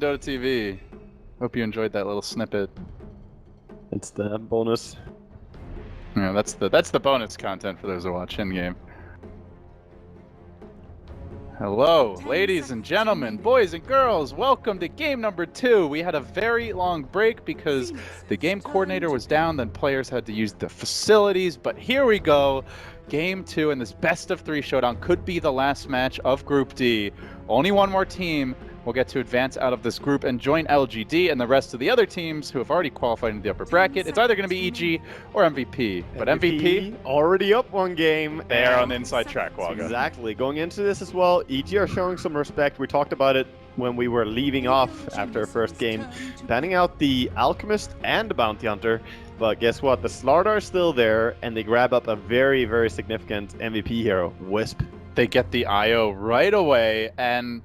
Dota TV. Hope you enjoyed that little snippet. It's the bonus. Yeah, that's the bonus content for those who watch in-game. Hello, ladies and gentlemen, boys and girls. Welcome to game number 2. We had a very long break because the game coordinator was down, then players had to use the facilities. But here we go. Game 2, and this best of 3 showdown could be the last match of Group D. Only one more team will get to advance out of this group and join LGD and the rest of the other teams who have already qualified into the upper bracket. It's either going to be EG or MVP. But MVP already up one game. They are on the inside track, Waga. Exactly. Going into this as well, EG are showing some respect. We talked about it when we were leaving off after our first game, banning out the Alchemist and the Bounty Hunter. But guess what? The Slardar are still there, and they grab up a very, very significant MVP hero, Wisp. They get the IO right away, and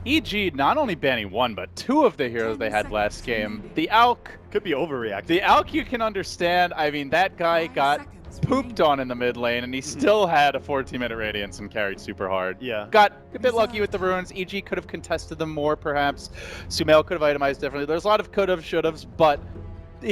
EG not only banning one, but 2 of the heroes they had last game. The Alk could be overreacting. The Alk you can understand. I mean, that guy got pooped on in the mid lane, and he still had a 14-minute radiance and carried super hard. Yeah. Got a bit lucky with the runes. EG could have contested them more, perhaps. Sumail could have itemized differently. There's a lot of could-have, should-haves, but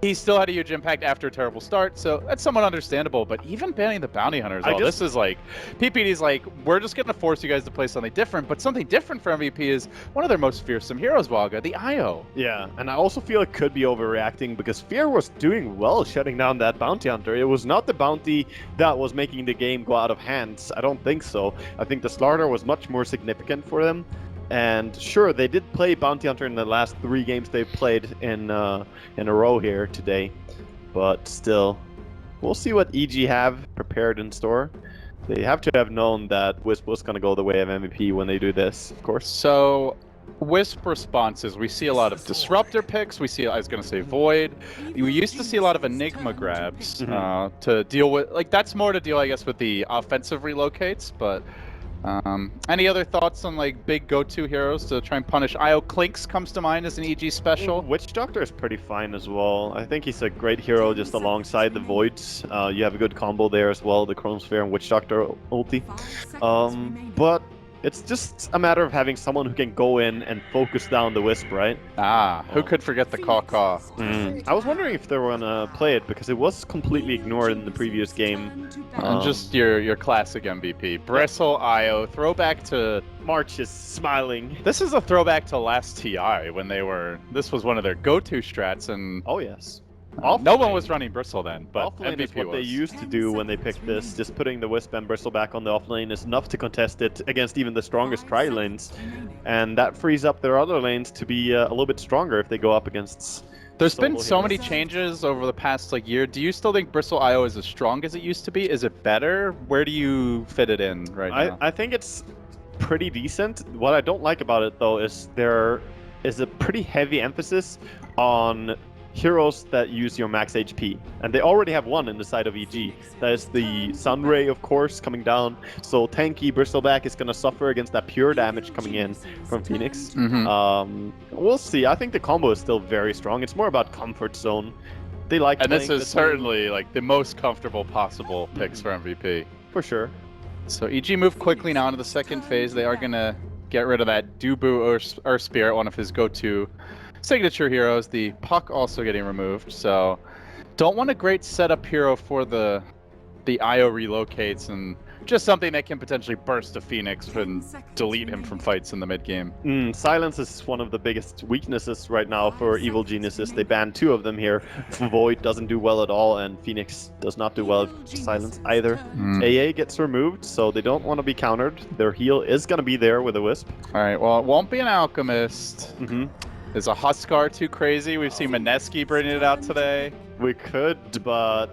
he still had a huge impact after a terrible start, so that's somewhat understandable. But even banning the Bounty Hunters, this is like, PPD's like, we're just going to force you guys to play something different. But something different for MVP is one of their most fearsome heroes, Waga, the IO. Yeah, and I also feel it could be overreacting because Fear was doing well shutting down that Bounty Hunter. It was not the Bounty that was making the game go out of hands. I don't think so. I think the Slardar was much more significant for them. And sure, they did play Bounty Hunter in the last 3 games they've played in a row here today. But still, we'll see what EG have prepared in store. They have to have known that Wisp was going to go the way of MVP when they do this, of course. So, Wisp responses, we see a lot of Disruptor picks, we see, I was going to say Void. We used to see a lot of Enigma grabs to deal with, like, that's more to deal, I guess, with the offensive relocates, but any other thoughts on like big go-to heroes to try and punish? IO Clinks comes to mind as an EG special. Witch Doctor is pretty fine as well. I think he's a great hero just alongside the Voids. You have a good combo there as well, the Chronosphere and Witch Doctor ulti. But it's just a matter of having someone who can go in and focus down the Wisp, right? Who could forget the Caw-Caw? I was wondering if they were gonna play it because it was completely ignored in the previous game. Just your classic MVP. Bristle, IO, throwback to... March is smiling. This is a throwback to last TI when they were... This was one of their go-to strats, and... Oh, yes. No one was running Bristle then, but offlane MVP is what was. they used to do when they picked this. Just putting the Wisp and Bristle back on the offlane is enough to contest it against even the strongest tri lanes. And that frees up their other lanes to be a little bit stronger if they go up against... There's been so many changes over the past year. Do you still think Bristle IO is as strong as it used to be? Is it better? Where do you fit it in right now? I think it's pretty decent. What I don't like about it though is there is a pretty heavy emphasis on heroes that use your max HP, and they already have one in the side of EG. That is the Sunray, of course, coming down. So tanky Bristleback is going to suffer against that pure damage coming in from Phoenix. We'll see. I think the combo is still very strong. It's more about comfort zone. They like, and this is certainly like the most comfortable possible picks for MVP. For sure. So EG move quickly now into the second phase. They are going to get rid of that Dubu or Spirit, one of his go-to signature heroes. The Puck also getting removed, so don't want a great setup hero for the IO relocates, and just something that can potentially burst a Phoenix and delete him from fights in the mid game. Silence is one of the biggest weaknesses right now for Evil Geniuses. They banned 2 of them here. Void doesn't do well at all, and Phoenix does not do well with Silence either. AA gets removed, so they don't want to be countered. Their heal is going to be there with a Wisp. Alright, well, it won't be an Alchemist. Is a Huskar too crazy? We've seen Mineski bringing it out today. We could, but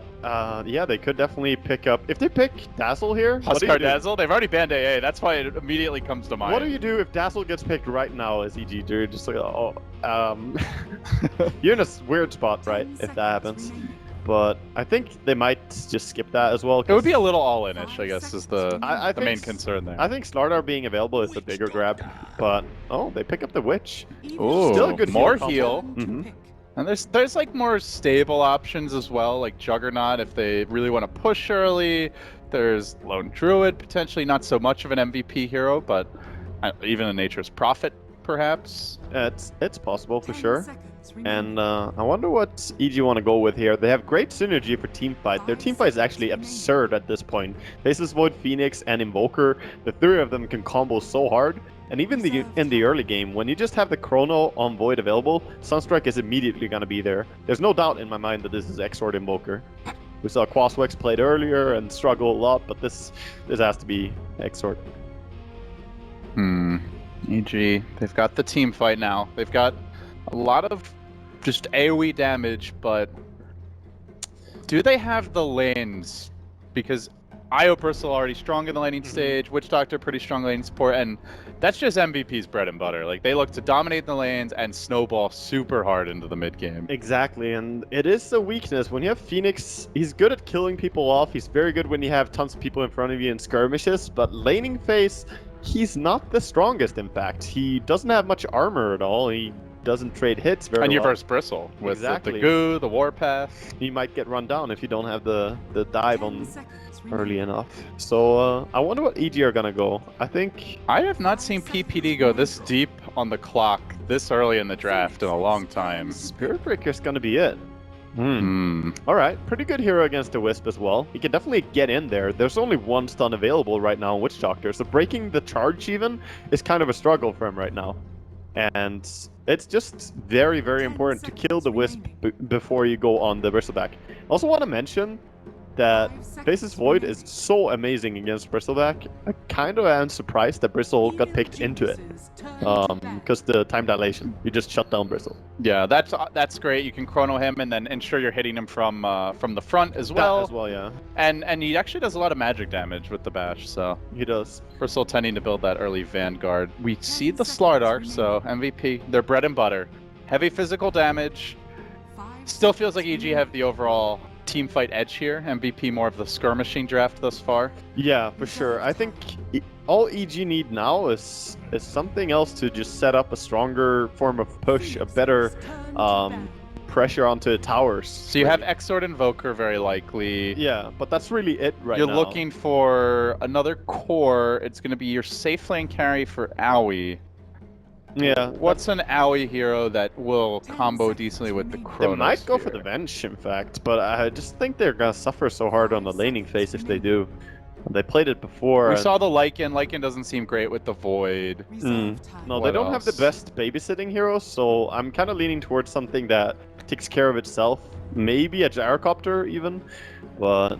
yeah, they could definitely pick up... If they pick Dazzle here... Huskar Dazzle? They've already banned AA. That's why it immediately comes to mind. What do you do if Dazzle gets picked right now as EG, dude? Just like, you're in a weird spot, right, if that happens. But I think they might just skip that as well. It would be a little all-in-ish, I guess, is the main concern there. I think Slardar being available is the bigger grab, but they pick up the Witch. Ooh, still a good more heal. And there's like more stable options as well, like Juggernaut if they really want to push early. There's Lone Druid, potentially not so much of an MVP hero, but even a Nature's Prophet perhaps. It's possible for sure. And I wonder what EG want to go with here. They have great synergy for teamfight. Their teamfight is actually absurd at this point. Faceless Void, Phoenix, and Invoker, the three of them can combo so hard. And even in the early game, when you just have the Chrono on Void available, Sunstrike is immediately going to be there. There's no doubt in my mind that this is Exort Invoker. We saw Quaswex played earlier and struggle a lot, but this has to be Exort. EG, they've got the team fight now. They've got a lot of just AoE damage, but do they have the lanes? Because Io Bristle already strong in the laning stage, Witch Doctor pretty strong laning support, and that's just MVP's bread and butter. Like, they look to dominate the lanes and snowball super hard into the mid game. Exactly, and it is a weakness. When you have Phoenix, he's good at killing people off. He's very good when you have tons of people in front of you in skirmishes, but laning phase, he's not the strongest, in fact. He doesn't have much armor at all. He doesn't trade hits very well. And you verse Bristle with Exactly. the goo, the warpath. He might get run down if you don't have the dive on early enough. So I wonder what EG are gonna go. I think I have not seen PPD go this deep on the clock this early in the draft in a long time. Spirit Breaker's gonna be it. Alright, pretty good hero against the Wisp as well. He can definitely get in there. There's only one stun available right now on Witch Doctor, so breaking the charge even is kind of a struggle for him right now. And it's just very, very important to kill the Wisp before you go on the Bristleback. Also want to mention that Faceless Void is so amazing against Bristleback. I kind of am surprised that Bristle got picked into it. Because the time dilation, you just shut down Bristle. Yeah, that's great. You can chrono him and then ensure you're hitting him from the front as well. That as well, yeah. And he actually does a lot of magic damage with the bash, so He does. Bristle tending to build that early Vanguard. We see the Slardar, so MVP, their bread and butter. Heavy physical damage. Still feels like EG have the overall team fight edge here. MVP more of the skirmishing draft thus far. Yeah, for sure. I think all EG need now is something else to just set up a stronger form of push, a better pressure onto the towers. So you have Exort Invoker very likely. Yeah, but that's really it right now. You're looking for another core. It's going to be your safe lane carry for Owie. Yeah. What's an Owie hero that will combo decently with the Chronos? They might go for here? the Venge, in fact, but I just think they're gonna suffer so hard on the laning phase if they do. They played it before. We saw the Lycan. Lycan doesn't seem great with the Void. No, What they don't have the else? best babysitting heroes, so I'm kind of leaning towards something that takes care of itself. Maybe a Gyrocopter even, but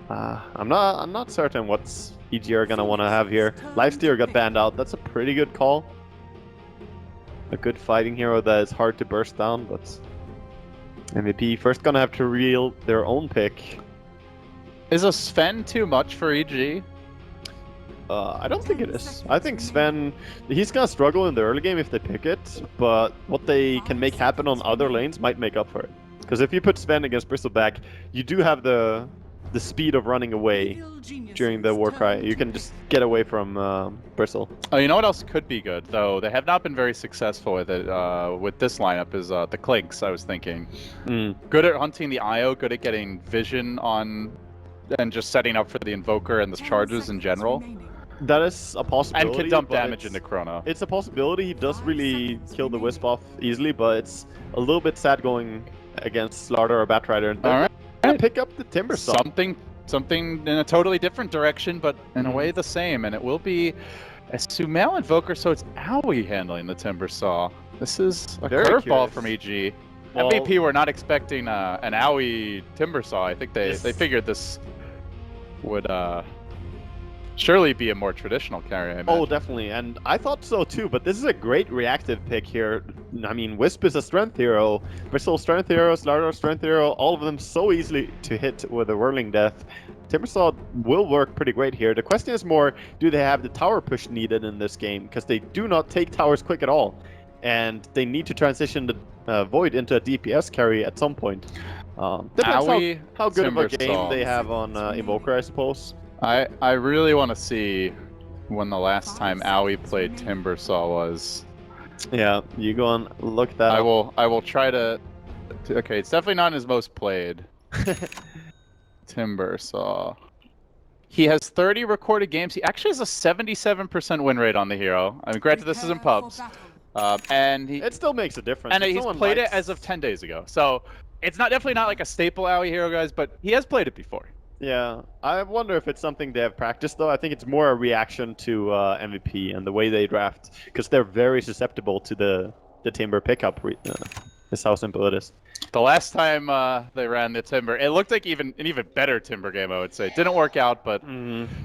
I'm not certain what's EG are gonna want to have here. Lifesteal got banned out. That's a pretty good call. A good fighting hero that is hard to burst down, but MVP first gonna have to reel their own pick. Is a Sven too much for EG? I don't think it is. I think Sven, he's gonna struggle in the early game if they pick it, but what they can make happen on other lanes might make up for it. Because if you put Sven against Bristleback, you do have the speed of running away during the Warcry. You can just get away from Bristle. Oh, you know what else could be good, though? They have not been very successful with it. With this lineup is the Clinks, I was thinking. Good at hunting the Io, good at getting vision on, and just setting up for the Invoker and the charges in general. That is a possibility. And can dump but damage into Chrono. It's a possibility. He does really kill the Wisp off easily, but it's a little bit sad going against Slardar or Batrider. And All right. Pick up the Timber Saw. Something in a totally different direction, but in a way the same. And it will be a Sumail Invoker, so it's Owie handling the Timber Saw. This is a Very curveball curious. from EG. Well- MVP were not expecting an Owie Timber Saw. I think they figured this would surely be a more traditional carry. I Oh, imagine. definitely. And I thought so too, but this is a great reactive pick here. I mean, Wisp is a strength hero, Bristle strength hero, Slardar strength hero, all of them so easily to hit with a Whirling Death. Timbersaw will work pretty great here. The question is more, do they have the tower push needed in this game? Because they do not take towers quick at all. And they need to transition the Void into a DPS carry at some point. Depends Owie, how good of a game Timbersaw. they have on Invoker, I suppose. I really want to see when the last time Owie played Timbersaw was. Yeah, you go and look that I up. will try to. Okay, it's definitely not his most played. Timbersaw. He has 30 recorded games. He actually has a 77% win rate on the hero. I mean, granted, this is in pubs. And It still makes a difference. and he's played it as of 10 days ago. So it's definitely not like a staple Aoi hero, guys, but he has played it before. Yeah, I wonder if it's something they have practiced, though. I think it's more a reaction to MVP and the way they draft, because they're very susceptible to the Timber pickup. Is how simple it is. The last time they ran the Timber, it looked like an even better Timber game, I would say. It didn't work out, but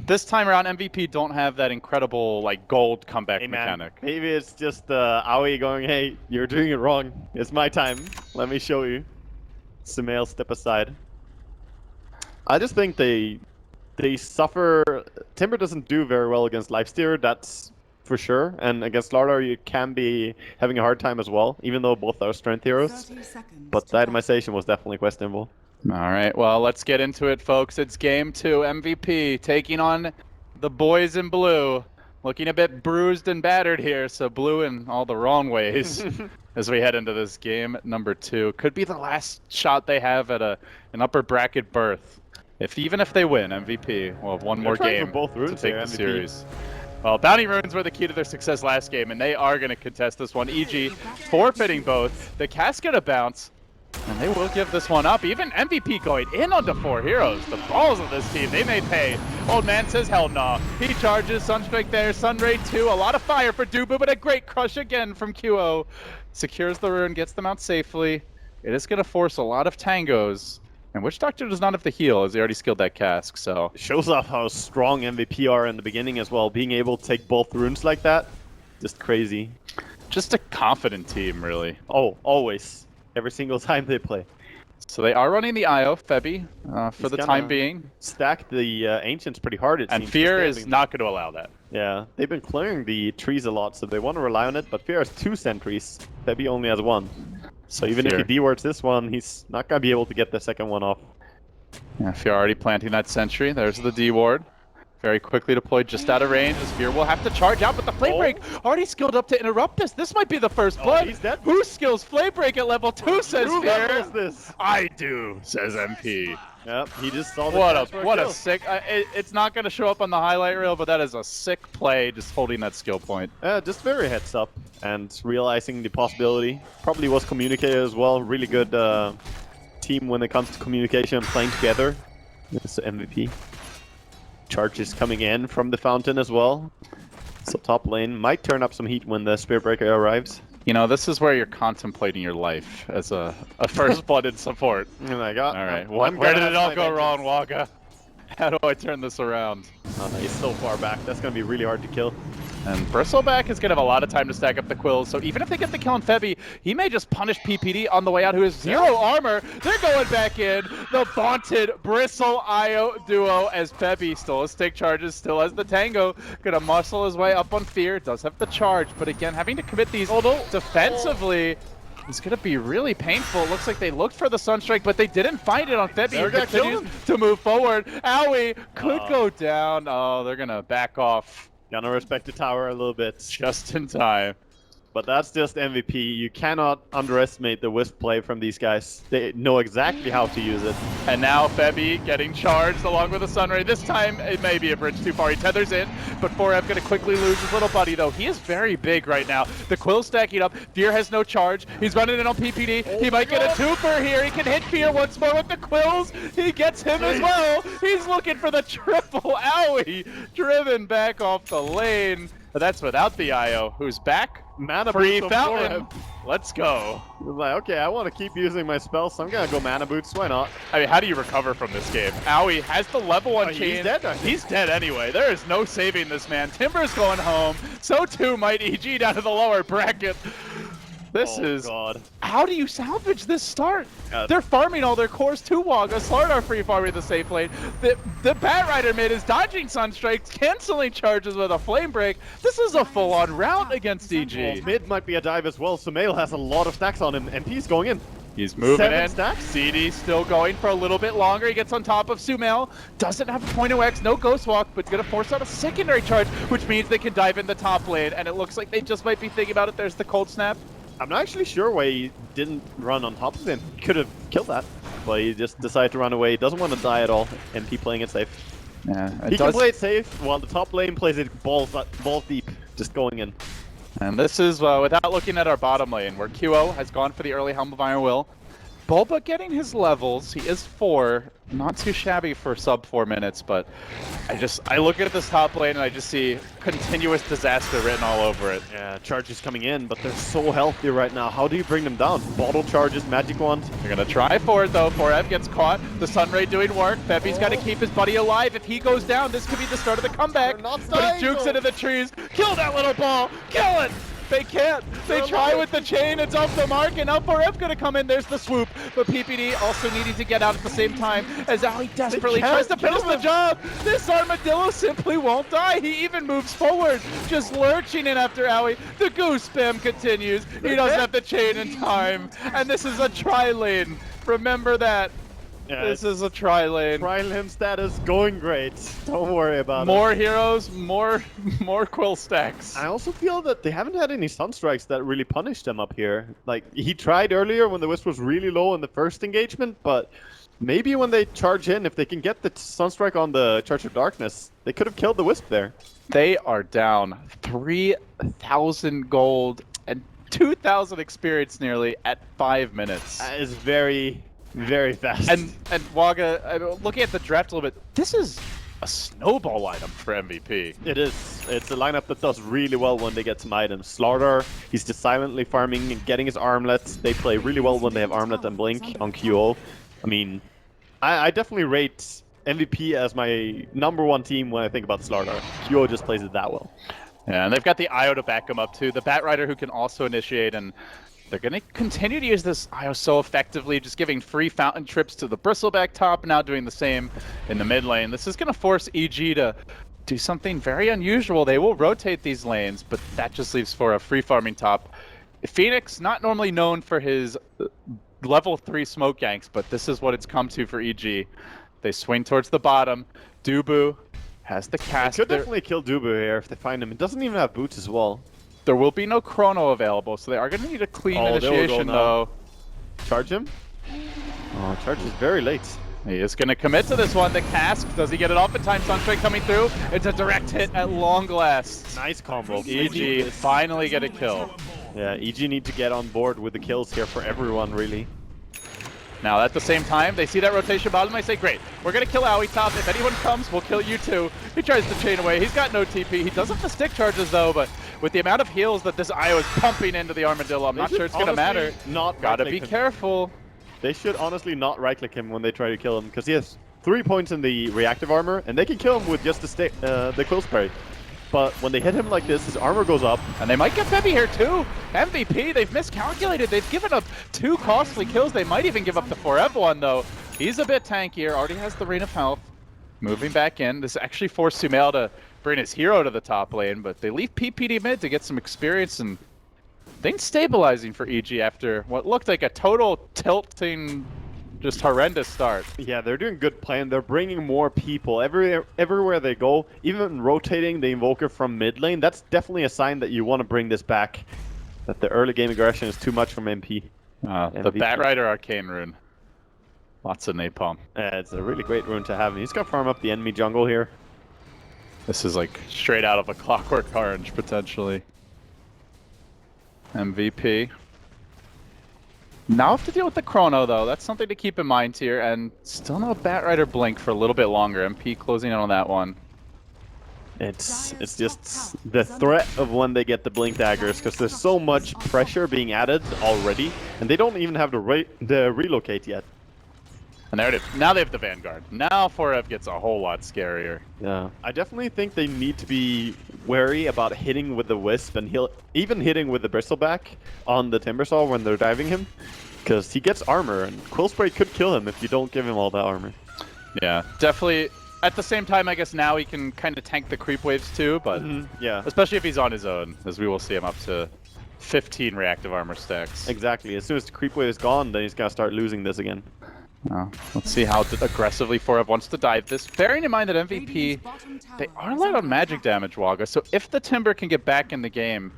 this time around, MVP don't have that incredible like gold comeback mechanic. Maybe it's just Aoi going, hey, you're doing it wrong. It's my time. Let me show you. Sumail, step aside. I just think they suffer. Timber doesn't do very well against Lifesteer, that's for sure. And against Lardar, you can be having a hard time as well, even though both are strength heroes. But the itemization was definitely questionable. All right, well, let's get into it, folks. It's game 2, MVP taking on the boys in blue. Looking a bit bruised and battered here, so blue in all the wrong ways as we head into this game number 2. Could be the last shot they have at an upper bracket berth. Even if they win, MVP will have one more game to take the series. Well, Bounty Runes were the key to their success last game, and they are going to contest this one. EG forfeiting both. The cast gonna bounce, and they will give this one up. Even MVP going in onto 4 heroes. The balls of this team, they may pay. Old man says hell no. He charges, Sunstrike there, Sunray 2. A lot of fire for Dubu, but a great crush again from QO. Secures the rune, gets them out safely. It is going to force a lot of tangos. And Witch Doctor does not have the heal, as he already skilled that cask, so... Shows off how strong MVP are in the beginning as well. Being able to take both runes like that, just crazy. Just a confident team, really. Oh, always. Every single time they play. So they are running the IO, Febby, for the time being. Stack the Ancients pretty hard, it seems. And Fear is not going to allow that. Yeah, they've been clearing the trees a lot, so they want to rely on it, but Fear has 2 sentries. Febby only has 1. So even if he dewards this one, he's not going to be able to get the second one off. Yeah, Fear already planting that sentry. There's the deward. Very quickly deployed just out of range. As Fear will have to charge out, but the Flame Break already skilled up to interrupt this. This might be the first blood. He's dead. Who skills Flame Break at level 2, says Who Fear. levels this? I do, says MP. Yep, he just saw the What a sick... it's not going to show up on the highlight reel, but that is a sick play, just holding that skill point. Just very heads up and realizing the possibility. Probably was communicated as well. Really good team when it comes to communication and playing together. This is MVP. Charges coming in from the fountain as well. So top lane might turn up some heat when the Spirit Breaker arrives. You know, this is where you're contemplating your life as a first-blooded support. Oh my god. Alright, where did it all go wrong, Waka? How do I turn this around? He's so far back. That's going to be really hard to kill. And Bristleback is going to have a lot of time to stack up the quills, so even if they get the kill on Febby, he may just punish PPD on the way out, who has 0 armor. They're going back in. The vaunted Bristle IO duo, as Febby still has stick charges, still has the tango. Gonna muscle his way up on Fear. Does have the charge, but again, having to commit these defensively is going to be really painful. It looks like they looked for the Sunstrike, but they didn't find it on Febby. He continues to move forward. Aoi could go down. Oh, they're going to back off. Gonna respect the tower a little bit. Just in time. But that's just MVP. You cannot underestimate the Wisp play from these guys. They know exactly how to use it. And now Febby getting charged along with the Sunray. This time it may be a bridge too far. He tethers in, but 4F gonna quickly lose his little buddy though. He is very big right now. The Quill stacking up. Fear has no charge. He's running in on PPD. He might get a twofer here. He can hit Fear once more with the Quills. He gets him as well. He's looking for the triple. Aoi driven back off the lane. But that's without the IO, who's back. Mana free boots fountain. Let's go. He's like, okay, I want to keep using my spells, so I'm gonna go mana boots. Why not? I mean, how do you recover from this game? Aoi has the level 1 chain. He's dead. He's dead anyway. There is no saving this man. Timber's going home. So too might EG down to the lower bracket. This is... God. How do you salvage this start? They're farming all their cores to Waga. Slardar free farming the safe lane. The Bat Rider mid is dodging Sunstrikes, canceling charges with a Flame Break. This is a full-on rout against EG. Well, mid might be a dive as well. Sumail has a lot of stacks on him, and he's going in. He's moving 7 in. stacks? CD still going for a little bit longer. He gets on top of Sumail. Doesn't have a point of X, no Ghost Walk, but gonna force out a secondary charge, which means they can dive in the top lane. And it looks like they just might be thinking about it. There's the Cold Snap. I'm not actually sure why he didn't run on top of him. Could have killed that, but he just decided to run away. He doesn't want to die at all. MP playing it safe. Yeah, He can play it safe while the top lane plays it balls deep, just going in. And this is without looking at our bottom lane, where QO has gone for the early Helm of Iron Will. Bulba getting his levels. He is 4, not too shabby for sub 4 minutes, but I look at this top lane and I just see continuous disaster written all over it. Yeah, charges coming in, but they're so healthy right now. How do you bring them down? Bottle charges, magic wand. They're gonna try for it though. 4F gets caught. The Sunray doing work. Bevy's got to keep his buddy alive. If he goes down, this could be the start of the comeback. But he jukes into the trees. Kill that little ball. Kill it. They can't. They try with the chain. It's off the mark, and now 4F gonna come in. There's the swoop, but PPD also needing to get out at the same time as Ali desperately tries to finish the job. This armadillo simply won't die. He even moves forward, just lurching in after Owie. The goose spam continues. He doesn't have the chain in time, and this is a tri-lane. Remember that. Yeah, this is a tri-lane. Tri-lane status going great. Don't worry about it. More heroes, more quill stacks. I also feel that they haven't had any sunstrikes that really punished them up here. Like, he tried earlier when the Wisp was really low in the first engagement, but maybe when they charge in, if they can get the sunstrike on the Charge of Darkness, they could have killed the Wisp there. They are down 3,000 gold and 2,000 experience nearly at 5 minutes. That is very fast. And Waga, looking at the draft a little bit, this is a snowball item for MVP. It is. It's a lineup that does really well when they get some items. Slaughter, he's just silently farming and getting his armlets. They play really well when they have armlet and blink on QO. I mean, I definitely rate MVP as my #1 team when I think about Slaughter. QO just plays it that well. Yeah, and they've got the IO to back them up too. The Bat Rider who can also initiate, and they're going to continue to use this IO so effectively, just giving free fountain trips to the Bristleback top, now doing the same in the mid lane. This is going to force EG to do something very unusual. They will rotate these lanes, but that just leaves for a free farming top. Phoenix, not normally known for his level 3 smoke ganks, but this is what it's come to for EG. They swing towards the bottom. Dubu has the cast. They could definitely kill Dubu here if they find him. It doesn't even have boots as well. There will be no chrono available, so they are going to need a clean initiation, though. Charge him? Oh, charge is very late. He is going to commit to this one. The cask, does he get it off in time? Sunstrike coming through. It's a direct hit at long last. Nice combo. EG finally get a kill. Yeah, EG need to get on board with the kills here for everyone, really. Now, at the same time, they see that rotation bottom. They say, great, we're going to kill Owie top. If anyone comes, we'll kill you too. He tries to chain away. He's got no TP. He does have the stick charges, though, but with the amount of heals that this IO is pumping into the Armadillo, I'm not sure it's going to matter. Gotta be careful. They should honestly not right-click him when they try to kill him, because he has 3 points in the reactive armor, and they can kill him with just the quill spray. But when they hit him like this, his armor goes up. And they might get Bevy here too. MVP, they've miscalculated. They've given up 2 costly kills. They might even give up the 4F one, though. He's a bit tankier, already has the Rain of Health. Moving back in. This actually forced Sumail to bring his hero to the top lane, but they leave PPD mid to get some experience and things stabilizing for EG after what looked like a total tilting, just horrendous start. Yeah, they're doing good playing. They're bringing more people everywhere they go, even rotating the Invoker from mid lane. That's definitely a sign that you want to bring this back, that the early game aggression is too much from MP. The Bat Rider Arcane Rune. Lots of napalm. It's a really great rune to have. He's got to farm up the enemy jungle here. This is like straight out of a Clockwork Orange, potentially. MVP. Now have to deal with the chrono, though. That's something to keep in mind here. And still no Bat Rider blink for a little bit longer. MP closing in on that one. It's just the threat of when they get the blink daggers, because there's so much pressure being added already, and they don't even have the relocate yet. And there it is. Now they have the Vanguard. Now 4F gets a whole lot scarier. Yeah, I definitely think they need to be wary about hitting with the Wisp and even hitting with the Bristleback on the Timbersaw when they're diving him, because he gets armor, and Quill Spray could kill him if you don't give him all that armor. Yeah, definitely. At the same time, I guess now he can kind of tank the creep waves too, but yeah, especially if he's on his own, as we will see him up to 15 reactive armor stacks. Exactly. As soon as the creep wave is gone, then he's gonna start losing this again. Let's see how aggressively 4F wants to dive this. Bearing in mind that MVP, they are light on magic damage, Waga, so if the Timber can get back in the game,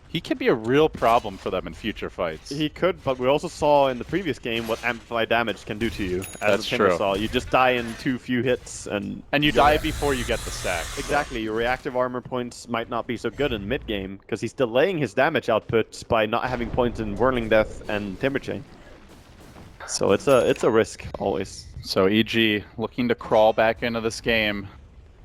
He can be a real problem for them in future fights. He could, but we also saw in the previous game what amplified damage can do to you. As That's true. Saw. You just die in too few hits, and you die before you get the stack. Exactly, your reactive armor points might not be so good in mid game because he's delaying his damage output by not having points in Whirling Death and Timber Chain. So it's a risk always. So EG looking to crawl back into this game.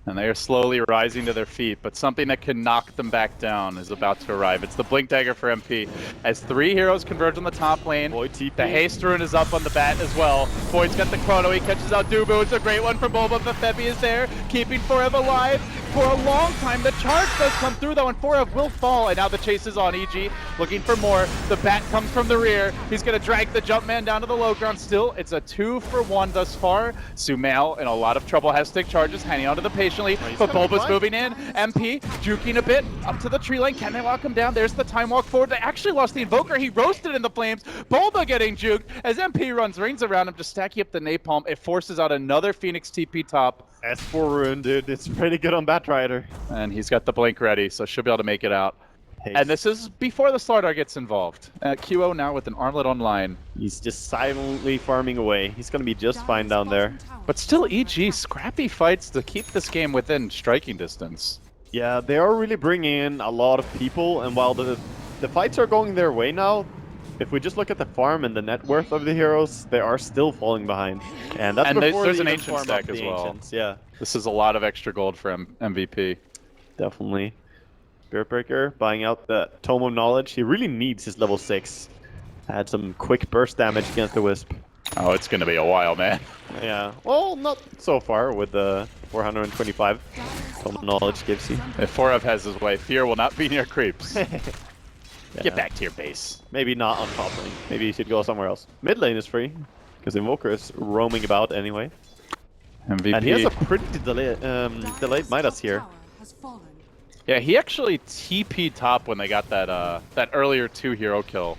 And they are slowly rising to their feet, but something that can knock them back down is about to arrive. It's the Blink Dagger for MP. As 3 heroes converge on the top lane, Void TP. the Haste Rune is up on the bat as well. Void's got the Chrono, he catches out Dubu. It's a great one from Boba. The Febi is there, keeping Forev alive for a long time. The charge does come through though, and Forev will fall, and now the chase is on. EG looking for more. The bat comes from the rear. He's going to drag the Jumpman down to the low ground. Still, it's a 2-for-1 thus far. Sumail in a lot of trouble, has stick charges, hanging onto the patiently, but Bulba's moving in. MP juking a bit up to the tree line. Can they lock him down? There's the time walk forward. They actually lost the Invoker. He roasted in the flames. Bulba getting juked as MP runs rings around him, just stacking up the napalm. It forces out another Phoenix TP top. S4 rune, dude. It's pretty good on Batrider. And he's got the blink ready, so she'll be able to make it out. Haste. And this is before the Slardar gets involved. QO now with an armlet online. He's just silently farming away. He's going to be just fine down there. But still, EG, scrappy fights to keep this game within striking distance. Yeah, they are really bringing in a lot of people, and while the fights are going their way now, if we just look at the farm and the net worth of the heroes, they are still falling behind. And that's before there's an they even ancient farm stack up as the well. ancients. Yeah, This is a lot of extra gold for MVP. definitely. Spiritbreaker buying out the Tome of Knowledge. He really needs his level 6. Had some quick burst damage against the Wisp. Oh, it's going to be a while, man. Yeah, well, not so far with the 425 Tome of Knowledge gives you. If Forev has his way, Fear will not be near creeps. Yeah. Get back to your base. Maybe not on top lane. Maybe you should go somewhere else. Mid lane is free, because Invoker is roaming about anyway. MVP. And he has a pretty delayed Midas here. Yeah, he actually TP top when they got that that earlier 2-hero kill.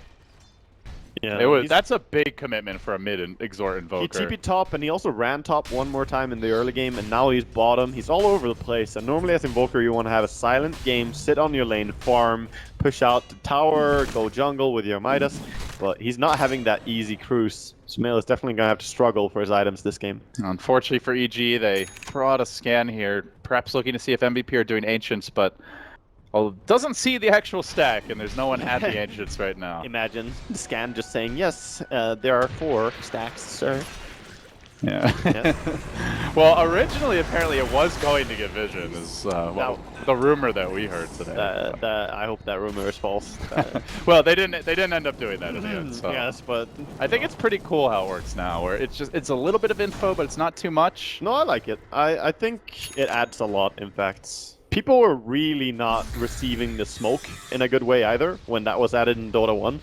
Yeah, That's a big commitment for a mid and Exort Invoker. he TP top, and he also ran top one more time in the early game, and now he's bottom. He's all over the place, and normally as Invoker you want to have a silent game, sit on your lane, farm, push out the tower, go jungle with your Midas, but he's not having that easy cruise. Sumail is definitely going to have to struggle for his items this game. Unfortunately for EG, they throw out a scan here, perhaps looking to see if MVP are doing Ancients, but doesn't see the actual stack, and there's no one at the Ancients right now. Imagine the scan just saying, yes, there are 4 stacks, sir. Yeah. Well, originally, apparently, it was going to get Vision, is the rumor that we heard today. I hope that rumor is false. Well, they didn't end up doing that in the end. So. Yes, but I think it's pretty cool how it works now, where it's a little bit of info, but it's not too much. no, I like it. I think it adds a lot, in fact. People were really not receiving the smoke in a good way either when that was added in Dota 1.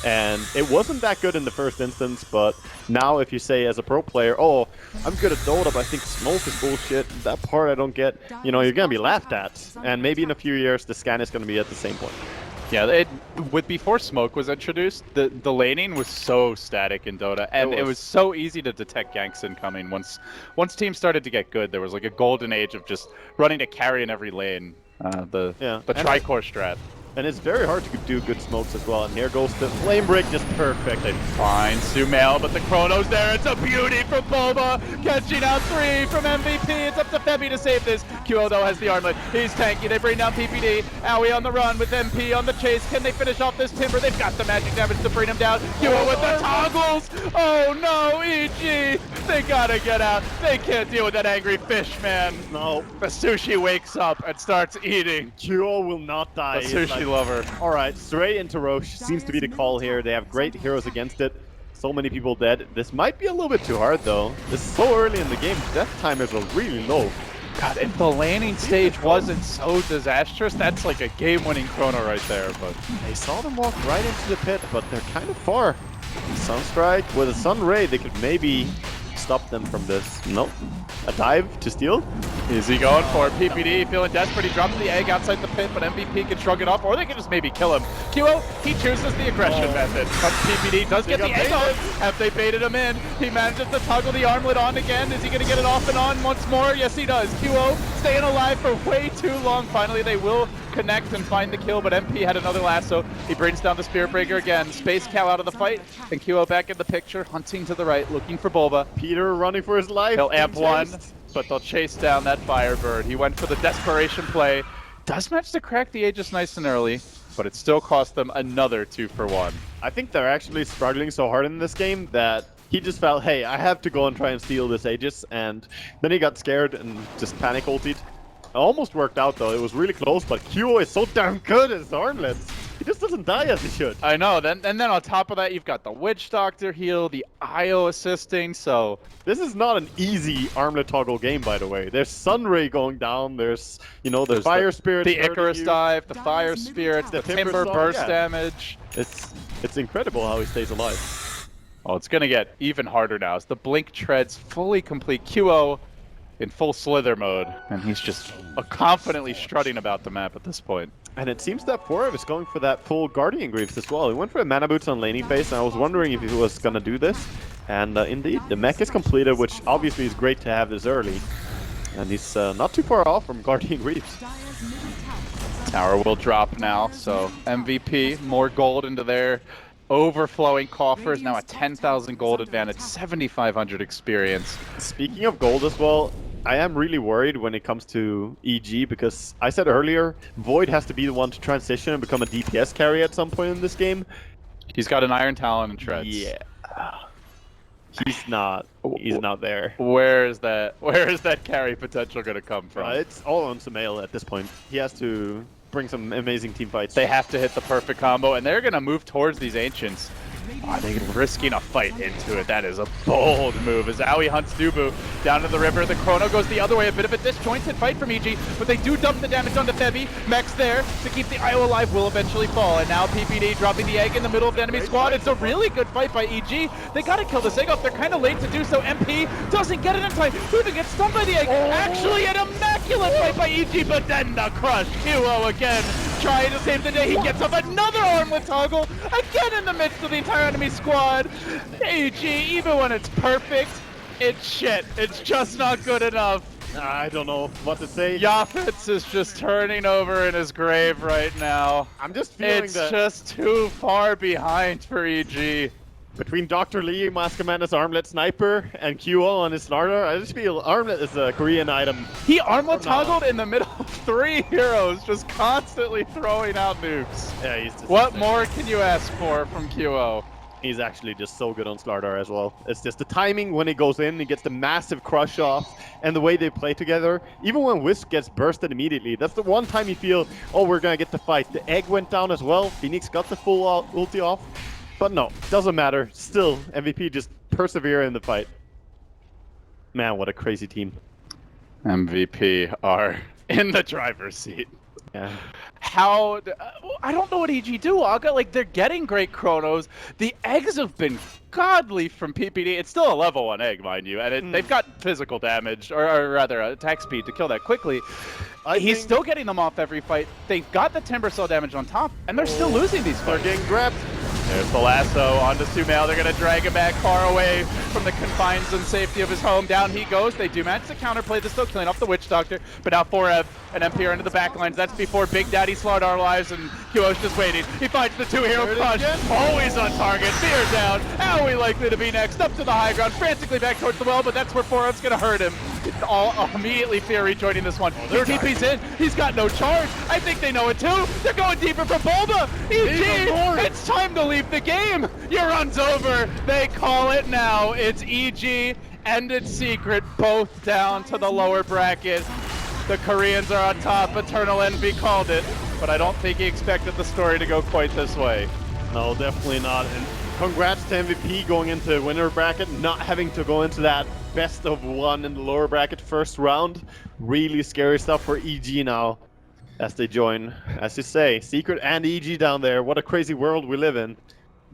And it wasn't that good in the first instance, but now if you say as a pro player, oh, I'm good at Dota, but I think smoke is bullshit, that part I don't get, you know, you're going to be laughed at. And maybe in a few years, the scan is going to be at the same point. Yeah, before smoke was introduced, the laning was so static in Dota, and it was so easy to detect ganks incoming. Once teams started to get good, there was like a golden age of just running to carry in every lane. The Tricore strat. And it's very hard to do good smokes as well. And here goes the Flame Break, just perfect. They find Sumail, but the Chrono's there. It's a beauty from Bulba, catching out 3 from MVP. It's up to Febi to save this. QO though has the armlet. He's tanky. They bring down PPD. Aoi on the run with MP on the chase. Can they finish off this Timber? They've got the magic damage to bring him down. QO with the toggles. Oh no, EG. They gotta get out. They can't deal with that angry fish, man. No. The sushi wakes up and starts eating. QO will not die. The sushi lover. Alright, straight into Roche. Seems to be the call here. They have great heroes against it. So many people dead. This might be a little bit too hard though. This is so early in the game. Death timers are really low. God, if the landing stage wasn't so disastrous, that's like a game-winning chrono right there, but... They saw them walk right into the pit, but they're kind of far. Sunstrike with a Sun Ray, they could maybe stop them from this. Nope. A dive to steal? Is he going for it? PPD feeling desperate. He drops the egg outside the pit, but MVP can shrug it off, or they can just maybe kill him. QO, he chooses the aggression method, but PPD does get the egg on. Have they baited him in? He manages to toggle the armlet on again. Is he going to get it off and on once more? Yes, he does. QO staying alive for way too long. Finally, they will connect and find the kill, but MP had another lasso. He brings down the Spirit Breaker again. Space Cow out of the fight, and QO back in the picture, hunting to the right, looking for Bulba. Peter running for his life. He'll amp one, but they'll chase down that Firebird. He went for the desperation play. Does manage to crack the Aegis nice and early, but it still cost them another 2-for-1. I think they're actually struggling so hard in this game that he just felt, hey, I have to go and try and steal this Aegis, and then he got scared and just panic ulted. It almost worked out though, it was really close, but QO is so damn good as armlets. He just doesn't die as he should. I know, and then on top of that, you've got the Witch Doctor heal, the IO assisting, so... This is not an easy armlet toggle game, by the way. There's Sunray going down, there's, you know, the Fire Spirit, the Icarus dive, the Fire Spirits, the Timber burst damage. It's incredible how he stays alive. Oh, it's gonna get even harder now as the Blink treads fully complete. QO in full slither mode, and he's just confidently strutting about the map at this point. And it seems that Forev is going for that full Guardian Greaves as well. He went for a Mana Boots on laning phase, and I was wondering if he was gonna do this. And indeed, the mech is completed, which obviously is great to have this early. And he's not too far off from Guardian Greaves. Tower will drop now, so MVP, more gold into their overflowing coffers, now a 10,000 gold advantage, 7,500 experience. Speaking of gold as well, I am really worried when it comes to EG, because I said earlier, Void has to be the one to transition and become a DPS carry at some point in this game. He's got an Iron Talon and treads. Yeah. He's not there. Where is that carry potential going to come from? It's all on Sumail at this point. He has to bring some amazing team fights. They have to hit the perfect combo, and they're going to move towards these Ancients. Are they risking a fight into it? That is a bold move as Aoi hunts Dubu down to the river. The Chrono goes the other way. A bit of a disjointed fight from EG, but they do dump the damage onto Febi. Mech's there to keep the IO alive, will eventually fall. And now PPD dropping the egg in the middle of the enemy squad. It's a really good fight by EG. They got to kill this egg off. They're kind of late to do so. MP doesn't get it in time. Even gets stunned by the egg. Actually, an immaculate fight by EG, but then the crush. QO again trying to save the day. He gets up another armlet toggle again in the midst of the entire enemy squad. AG, even when it's perfect, it's shit. It's just not good enough. I don't know what to say. Yafitz is just turning over in his grave right now. I'm just feeling it's just too far behind for EG. Between Dr. Lee, Mask Commander's Armlet Sniper, and QO on his starter, I just feel Armlet is a Korean item. He armlet toggled in the middle of 3 heroes, just constantly throwing out nukes. Yeah, he's just what more can you ask for from QO? He's actually just so good on Slardar as well. It's just the timing when he goes in, he gets the massive crush off, and the way they play together. Even when Wisp gets bursted immediately, that's the one time you feel, oh, we're gonna get the fight. The egg went down as well. Phoenix got the full ulti off. But no, doesn't matter. Still, MVP just persevere in the fight. Man, what a crazy team. MVP are in the driver's seat. Yeah. How... I don't know what EG do, Aga. Like, they're getting great chronos. The eggs have been godly from PPD. It's still a level 1 egg, mind you. And they've got physical damage, or rather, attack speed to kill that quickly. He's still getting them off every fight. They've got the Timber Cell damage on top, and they're still losing these fights. They're getting grabbed. There's the lasso onto Sumail. They're going to drag him back far away from the confines and safety of his home. Down he goes. They do manage to counterplay. They're still killing off the Witch Doctor. But now Forev and MP are into the backlines. That's before Big Daddy Slardar arrives, and QO's just waiting. He finds the 2-hero crush. Always on target. Fear down. Aoi likely to be next. Up to the high ground. Frantically back towards the well, but that's where Forev's going to hurt him. Immediately Fear rejoining this one. Their TP's in. He's got no charge. I think they know it too. They're going deeper for Bulba. EG, it's time to leave the game. Your run's over. They call it now. It's EG and it's Secret, both down to the lower bracket. The Koreans are on top. Eternal Envy called it, but I don't think he expected the story to go quite this way. No, definitely not. And congrats to MVP going into the winner bracket, not having to go into that best of 1 in the lower bracket first round. Really scary stuff for EG now as they join, as you say, Secret and EG down there. What a crazy world we live in.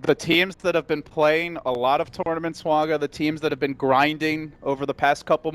The teams that have been playing a lot of tournaments, Swaga, the teams that have been grinding over the past couple